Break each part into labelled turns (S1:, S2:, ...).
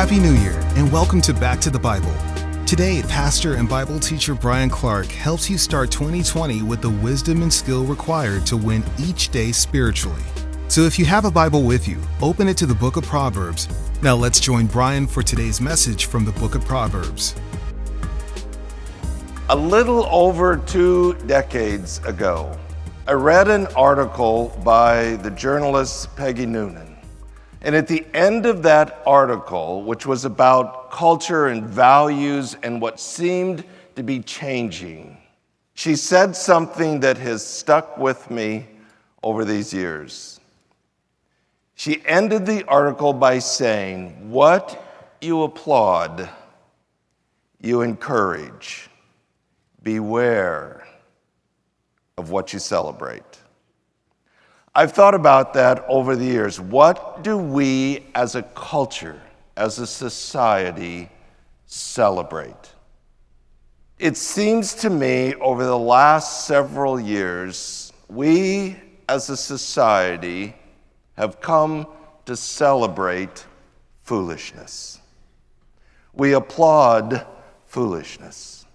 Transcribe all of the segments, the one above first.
S1: Happy New Year, and welcome to Back to the Bible. Today, Pastor and Bible Teacher Bryan Clark helps you start 2020 with the wisdom and skill required to win each day spiritually. So if you have a Bible with you, open it to the book of Proverbs. Now let's join Bryan for today's message from the book of Proverbs.
S2: A little over 2 decades ago, I read an article by the journalist Peggy Noonan. And at the end of that article, which was about culture and values and what seemed to be changing, she said something that has stuck with me over these years. She ended the article by saying, "What you applaud, you encourage. Beware of what you celebrate." I've thought about that over the years. What do we as a culture, as a society, celebrate? It seems to me over the last several years, we as a society have come to celebrate foolishness. We applaud foolishness.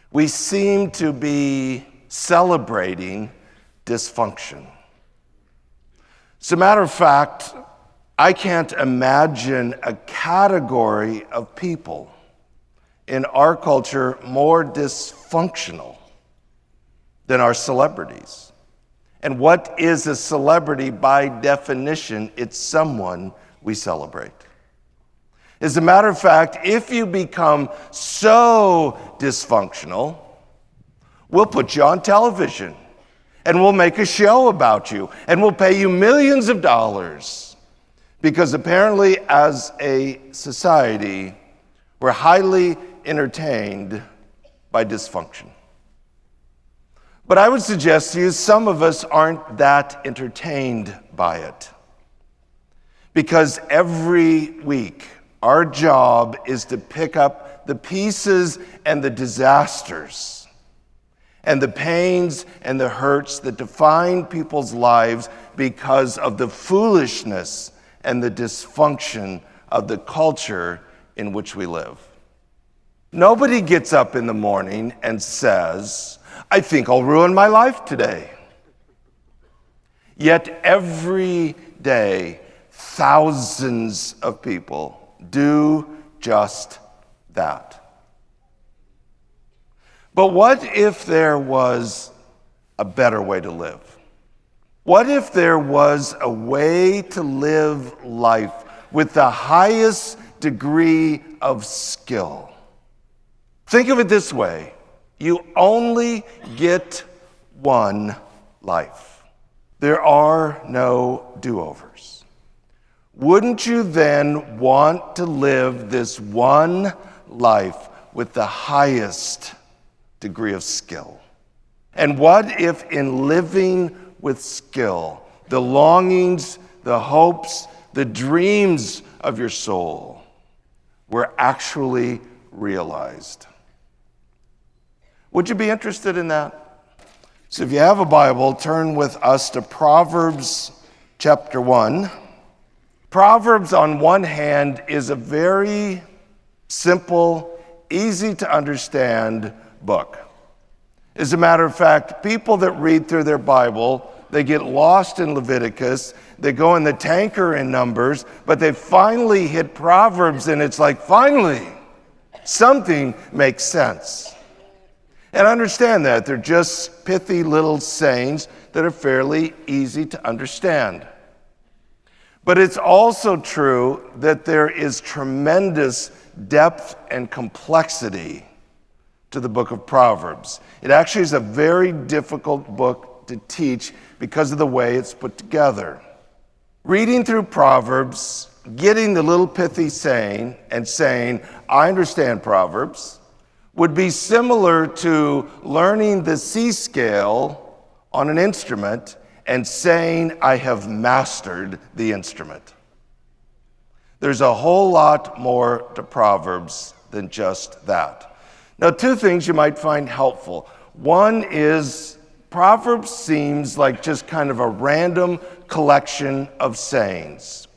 S2: We seem to be celebrating dysfunction. As a matter of fact, I can't imagine a category of people in our culture more dysfunctional than our celebrities. And what is a celebrity? By definition, it's someone we celebrate. As a matter of fact, if you become so dysfunctional, we'll put you on television. And we'll make a show about you, and we'll pay you millions of dollars. Because apparently, as a society, we're highly entertained by dysfunction. But I would suggest to you, some of us aren't that entertained by it. Because every week, our job is to pick up the pieces and the disasters and the pains and the hurts that define people's lives because of the foolishness and the dysfunction of the culture in which we live. Nobody gets up in the morning and says, "I think I'll ruin my life today." Yet every day, thousands of people do just that. But what if there was a better way to live? What if there was a way to live life with the highest degree of skill? Think of it this way: you only get one life. There are no do-overs. Wouldn't you then want to live this one life with the highest degree of skill? And what if in living with skill, the longings, the hopes, the dreams of your soul were actually realized? Would you be interested in that? So if you have a Bible, turn with us to Proverbs chapter 1. Proverbs, on one hand, is a very simple, easy to understand book. As a matter of fact, people that read through their Bible, they get lost in Leviticus, they go in the tanker in Numbers, but they finally hit Proverbs, and it's like, finally, something makes sense. And understand that they're just pithy little sayings that are fairly easy to understand. But it's also true that there is tremendous depth and complexity to the book of Proverbs. It actually is a very difficult book to teach because of the way it's put together. Reading through Proverbs, getting the little pithy saying and saying, "I understand Proverbs," would be similar to learning the C scale on an instrument and saying, "I have mastered the instrument." There's a whole lot more to Proverbs than just that. Now, 2 things you might find helpful. One is Proverbs seems like just kind of a random collection of sayings.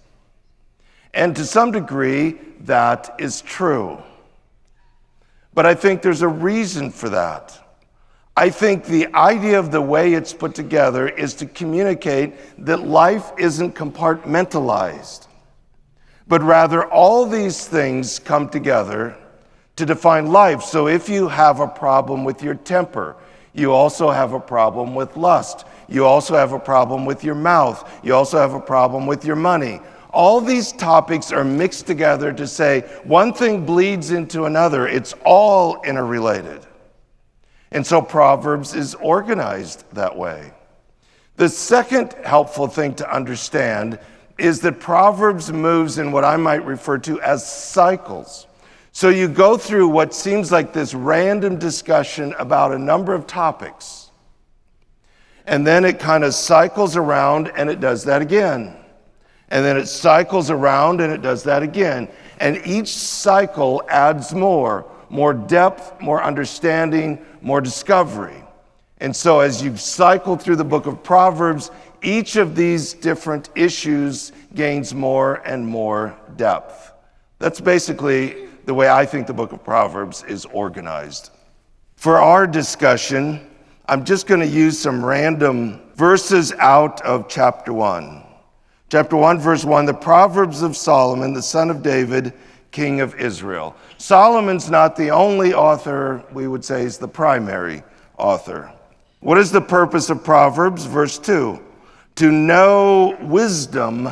S2: And to some degree, that is true. But I think there's a reason for that. I think the idea of the way it's put together is to communicate that life isn't compartmentalized, but rather all these things come together to define life. So if you have a problem with your temper, you also have a problem with lust. You also have a problem with your mouth. You also have a problem with your money. All these topics are mixed together to say one thing bleeds into another. It's all interrelated. And so Proverbs is organized that way. The second helpful thing to understand is that Proverbs moves in what I might refer to as cycles. So you go through what seems like this random discussion about a number of topics, and then it kind of cycles around and it does that again. And then it cycles around and it does that again. And each cycle adds more depth, more understanding, more discovery. And so as you cycle through the book of Proverbs, each of these different issues gains more and more depth. That's basically the way I think the book of Proverbs is organized. For our discussion, I'm just going to use some random verses out of chapter 1. Chapter 1, verse 1, the Proverbs of Solomon, the son of David, king of Israel. Solomon's not the only author, we would say he's the primary author. What is the purpose of Proverbs? Verse 2, to know wisdom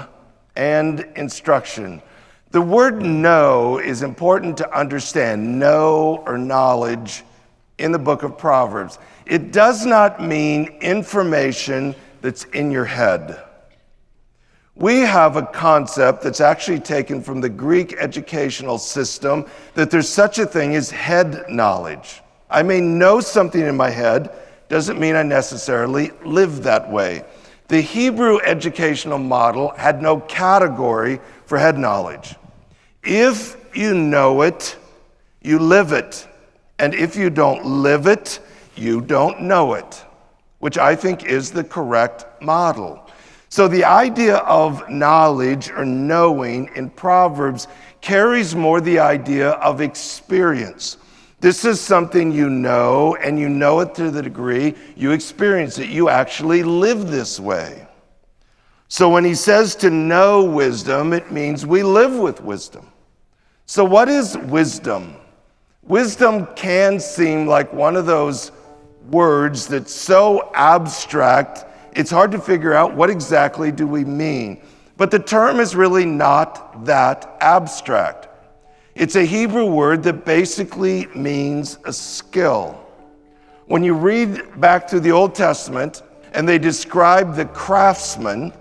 S2: and instruction. The word know is important to understand, know or knowledge in the book of Proverbs. It does not mean information that's in your head. We have a concept that's actually taken from the Greek educational system that there's such a thing as head knowledge. I may know something in my head, doesn't mean I necessarily live that way. The Hebrew educational model had no category for head knowledge. If you know it, you live it. And if you don't live it, you don't know it, which I think is the correct model. So the idea of knowledge or knowing in Proverbs carries more the idea of experience. This is something you know, and you know it to the degree you experience it. You actually live this way. So when he says to know wisdom, it means we live with wisdom. So what is wisdom? Wisdom can seem like one of those words that's so abstract, it's hard to figure out what exactly do we mean. But the term is really not that abstract. It's a Hebrew word that basically means a skill. When you read back through the Old Testament and they describe the craftsmen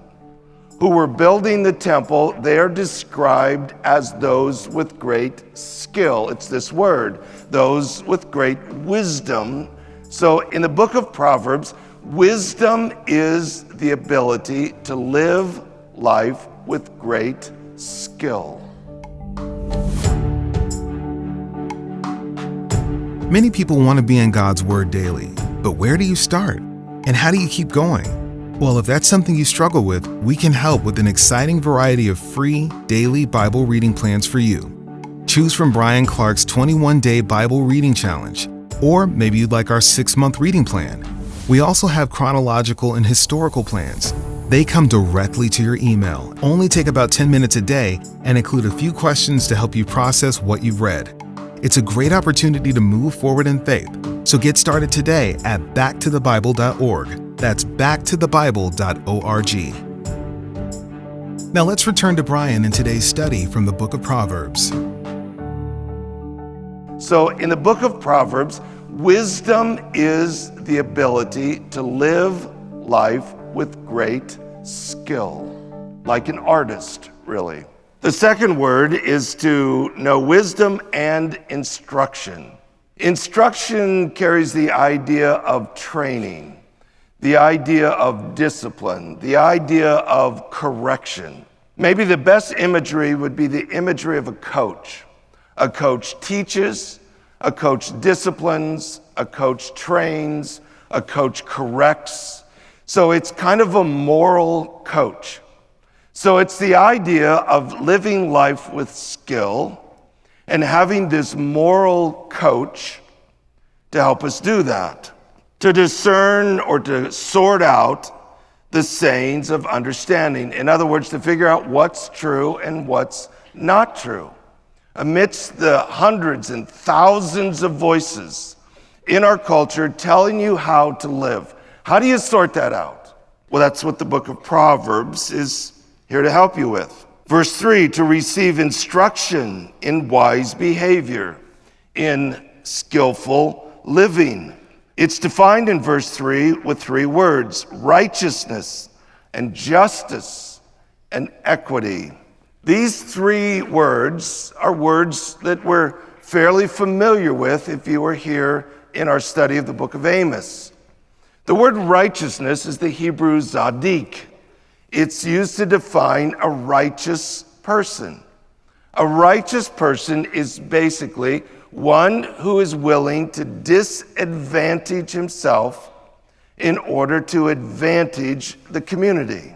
S2: who were building the temple, they are described as those with great skill. It's this word, those with great wisdom. So in the book of Proverbs, wisdom is the ability to live life with great skill.
S1: Many people want to be in God's Word daily, but where do you start? And how do you keep going? Well, if that's something you struggle with, we can help with an exciting variety of free daily Bible reading plans for you. Choose from Bryan Clark's 21-day Bible reading challenge, or maybe you'd like our 6-month reading plan. We also have chronological and historical plans. They come directly to your email, only take about 10 minutes a day, and include a few questions to help you process what you've read. It's a great opportunity to move forward in faith, so get started today at backtothebible.org. That's backtothebible.org. Now let's return to Bryan in today's study from the book of Proverbs.
S2: So in the book of Proverbs, wisdom is the ability to live life with great skill, like an artist, really. The second word is to know wisdom and instruction. Instruction carries the idea of training, the idea of discipline, the idea of correction. Maybe the best imagery would be the imagery of a coach. A coach teaches, a coach disciplines, a coach trains, a coach corrects. So it's kind of a moral coach. So it's the idea of living life with skill and having this moral coach to help us do that, to discern or to sort out the sayings of understanding. In other words, to figure out what's true and what's not true. Amidst the hundreds and thousands of voices in our culture telling you how to live, how do you sort that out? Well, that's what the book of Proverbs is here to help you with. Verse 3, to receive instruction in wise behavior, in skillful living. It's defined in verse 3 with 3 words: righteousness and justice and equity. These 3 words are words that we're fairly familiar with if you were here in our study of the book of Amos. The word righteousness is the Hebrew zadik. It's used to define a righteous person. A righteous person is basically one who is willing to disadvantage himself in order to advantage the community.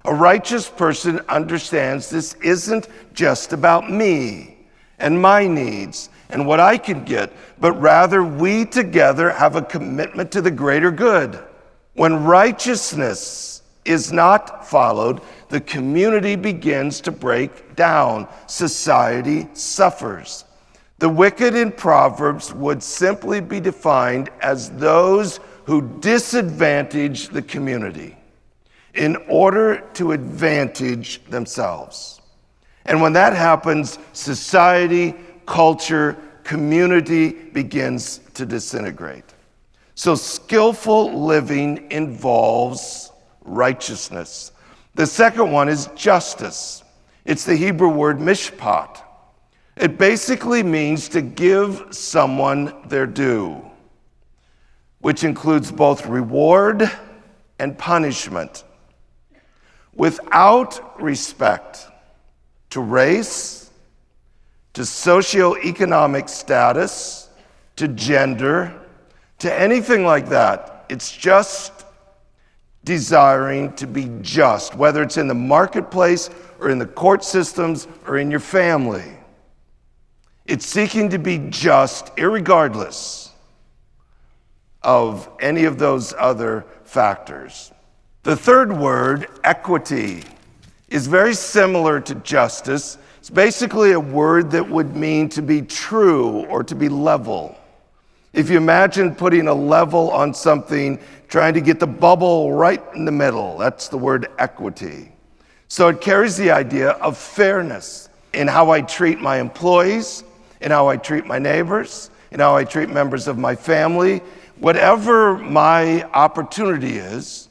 S2: A righteous person understands this isn't just about me and my needs and what I can get, but rather we together have a commitment to the greater good. When righteousness is not followed, the community begins to break down. Society suffers. The wicked in Proverbs would simply be defined as those who disadvantage the community in order to advantage themselves. And when that happens, society, culture, community begins to disintegrate. So skillful living involves righteousness. The second one is justice. It's the Hebrew word mishpat. It basically means to give someone their due, which includes both reward and punishment, without respect to race, to socioeconomic status, to gender, to anything like that. It's just desiring to be just, whether it's in the marketplace or in the court systems or in your family. It's seeking to be just irregardless of any of those other factors. The third word, equity, is very similar to justice. It's basically a word that would mean to be true or to be level. If you imagine putting a level on something, trying to get the bubble right in the middle, that's the word equity. So it carries the idea of fairness in how I treat my employees, in how I treat my neighbors, in how I treat members of my family. Whatever my opportunity is,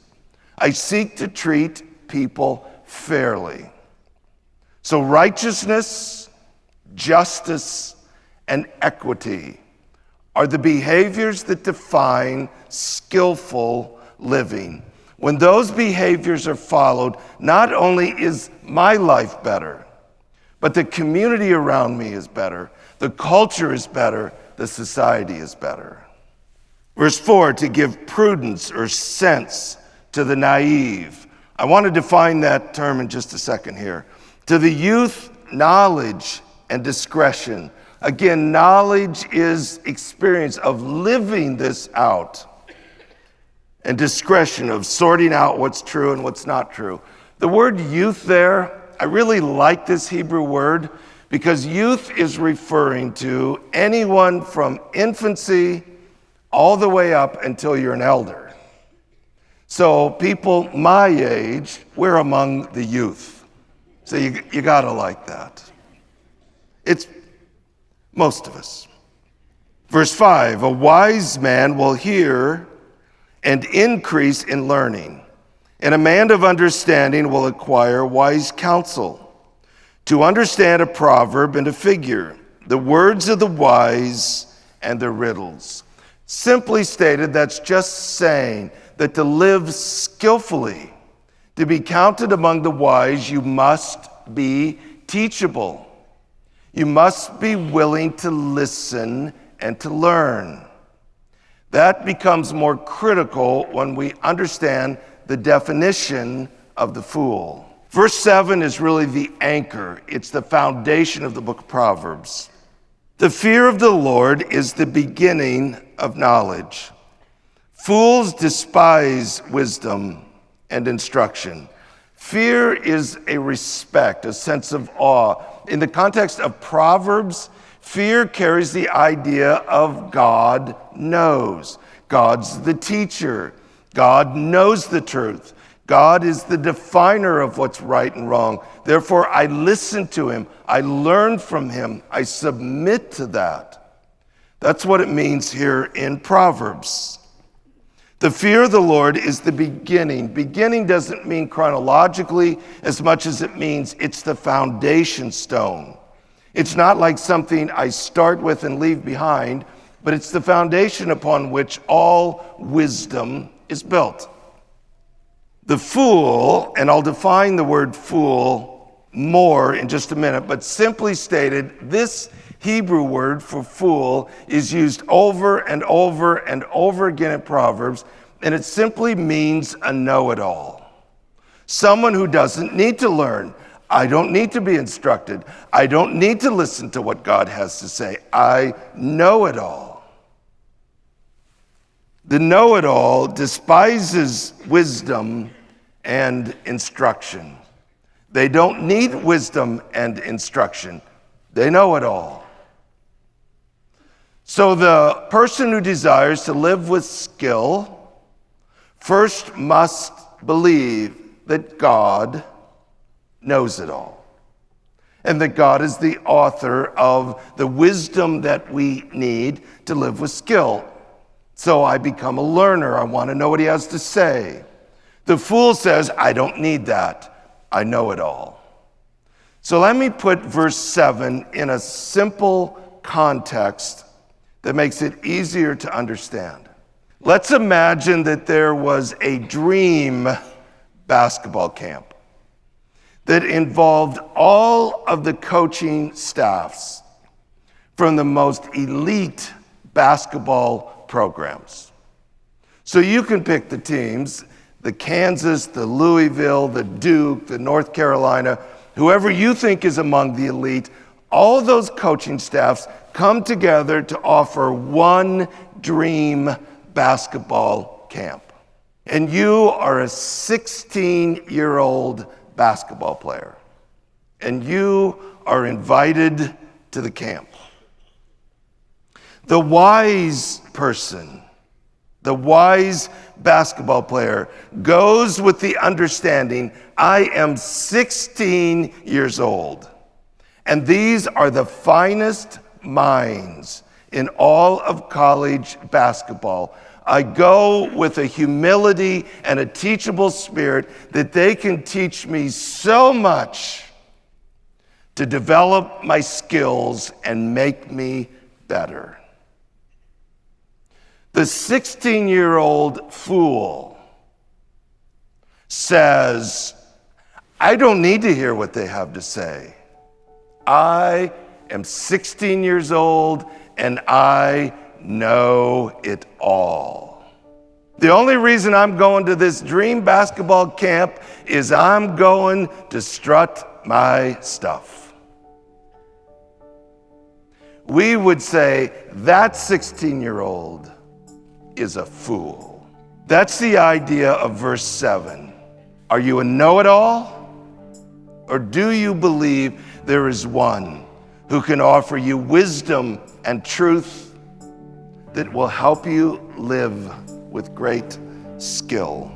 S2: I seek to treat people fairly. So righteousness, justice, and equity are the behaviors that define skillful living. When those behaviors are followed, not only is my life better, but the community around me is better, the culture is better, the society is better. Verse 4, to give prudence or sense to the naive. I want to define that term in just a second here. To the youth, knowledge and discretion. Again, knowledge is experience of living this out, and discretion of sorting out what's true and what's not true. The word youth there, I really like this Hebrew word because youth is referring to anyone from infancy all the way up until you're an elder. So people my age, we're among the youth. So you gotta like that. It's most of us. Verse 5, a wise man will hear and increase in learning, and a man of understanding will acquire wise counsel. To understand a proverb and a figure, the words of the wise and their riddles. Simply stated, that's just saying that to live skillfully, to be counted among the wise, you must be teachable. You must be willing to listen and to learn. That becomes more critical when we understand the definition of the fool. Verse 7 is really the anchor. It's the foundation of the book of Proverbs. The fear of the Lord is the beginning of knowledge. Fools despise wisdom and instruction. Fear is a respect, a sense of awe. In the context of Proverbs, fear carries the idea of God knows. God's the teacher. God knows the truth. God is the definer of what's right and wrong. Therefore, I listen to him. I learn from him. I submit to that. That's what it means here in Proverbs. The fear of the Lord is the beginning. Beginning doesn't mean chronologically as much as it means it's the foundation stone. It's not like something I start with and leave behind, but it's the foundation upon which all wisdom is built. The fool, and I'll define the word fool more in just a minute, but simply stated, this Hebrew word for fool is used over and over and over again in Proverbs, and it simply means a know-it-all. Someone who doesn't need to learn. I don't need to be instructed. I don't need to listen to what God has to say. I know it all. The know-it-all despises wisdom and instruction. They don't need wisdom and instruction. They know it all. So the person who desires to live with skill first must believe that God knows it all, and that God is the author of the wisdom that we need to live with skill. So I become a learner. I want to know what he has to say. The fool says, I don't need that. I know it all. So let me put verse 7 in a simple context that makes it easier to understand. Let's imagine that there was a dream basketball camp that involved all of the coaching staffs from the most elite basketball programs. So you can pick the teams, the Kansas, the Louisville, the Duke, the North Carolina, whoever you think is among the elite. All those coaching staffs come together to offer one dream basketball camp. And you are a 16-year-old basketball player, and you are invited to the camp. The wise person, the wise basketball player, goes with the understanding, I am 16 years old, and these are the finest minds in all of college basketball. I go with a humility and a teachable spirit that they can teach me so much to develop my skills and make me better. The 16-year-old fool says, I don't need to hear what they have to say. I am 16 years old and I know it all. The only reason I'm going to this dream basketball camp is I'm going to strut my stuff. We would say that 16-year-old is a fool. That's the idea of verse 7. Are you a know-it-all? Or do you believe there is one who can offer you wisdom and truth that will help you live with great skill?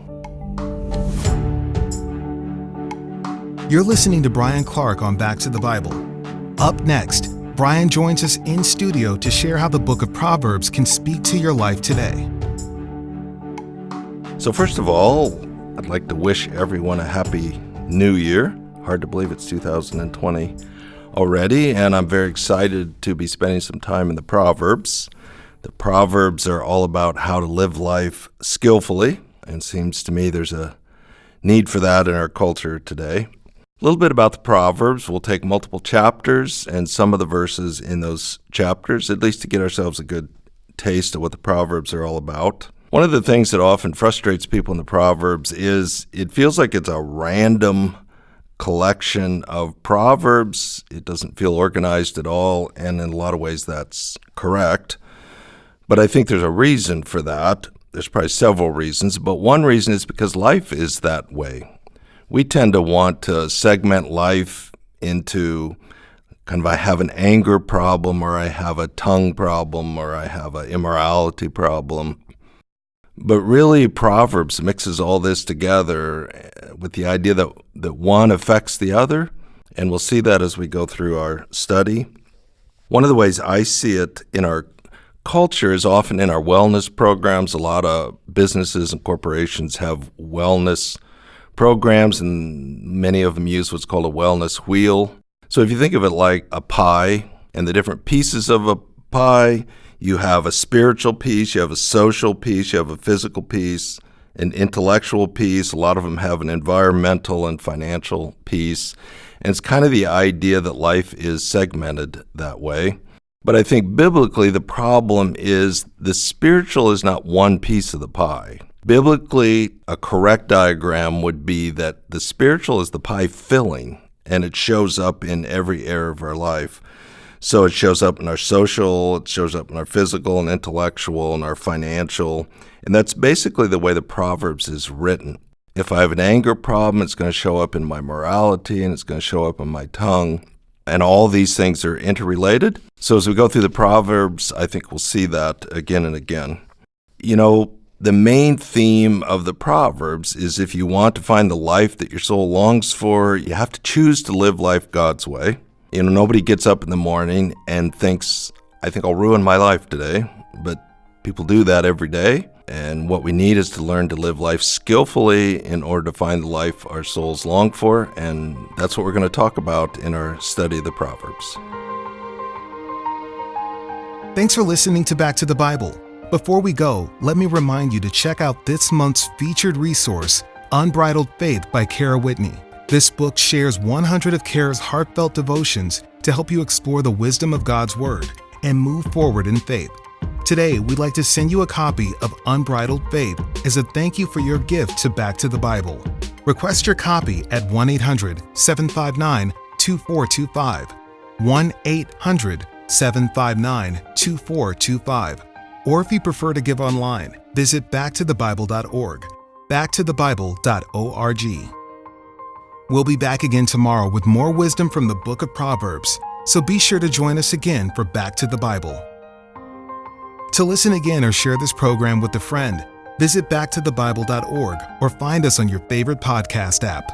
S1: You're listening to Bryan Clark on Back to the Bible. Up next, Bryan joins us in studio to share how the book of Proverbs can speak to your life today.
S2: So first of all, I'd like to wish everyone a happy new year. Hard to believe it's 2020 already, and I'm very excited to be spending some time in the Proverbs. The Proverbs are all about how to live life skillfully, and it seems to me there's a need for that in our culture today. A little bit about the Proverbs. We'll take multiple chapters and some of the verses in those chapters, at least to get ourselves a good taste of what the Proverbs are all about. One of the things that often frustrates people in the Proverbs is it feels like it's a random collection of Proverbs. It doesn't feel organized at all, and in a lot of ways that's correct. But I think there's a reason for that. There's probably several reasons, but one reason is because life is that way. We tend to want to segment life into kind of, I have an anger problem, or I have a tongue problem, or I have an immorality problem. But really, Proverbs mixes all this together with the idea that one affects the other, and we'll see that as we go through our study. One of the ways I see it in our culture is often in our wellness programs. A lot of businesses and corporations have wellness programs, and many of them use what's called a wellness wheel. So if you think of it like a pie and the different pieces of a pie, you have a spiritual piece, you have a social piece, you have a physical piece, an intellectual piece. A lot of them have an environmental and financial piece. And it's kind of the idea that life is segmented that way. But I think biblically the problem is the spiritual is not one piece of the pie. Biblically, a correct diagram would be that the spiritual is the pie filling, and it shows up in every area of our life. So it shows up in our social, it shows up in our physical and intellectual and our financial. And that's basically the way the Proverbs is written. If I have an anger problem, it's going to show up in my morality, and it's going to show up in my tongue. And all these things are interrelated. So as we go through the Proverbs, I think we'll see that again and again. You know, the main theme of the Proverbs is if you want to find the life that your soul longs for, you have to choose to live life God's way. You know, nobody gets up in the morning and thinks, I think I'll ruin my life today. But people do that every day. And what we need is to learn to live life skillfully in order to find the life our souls long for. And that's what we're going to talk about in our study of the Proverbs.
S1: Thanks for listening to Back to the Bible. Before we go, let me remind you to check out this month's featured resource, Unbridled Faith by Kara Whitney. This book shares 100 of Kara's heartfelt devotions to help you explore the wisdom of God's Word and move forward in faith. Today, we'd like to send you a copy of Unbridled Faith as a thank you for your gift to Back to the Bible. Request your copy at 1-800-759-2425, 1-800-759-2425. Or if you prefer to give online, visit backtothebible.org, backtothebible.org. We'll be back again tomorrow with more wisdom from the book of Proverbs, so be sure to join us again for Back to the Bible. To listen again or share this program with a friend, visit backtothebible.org or find us on your favorite podcast app.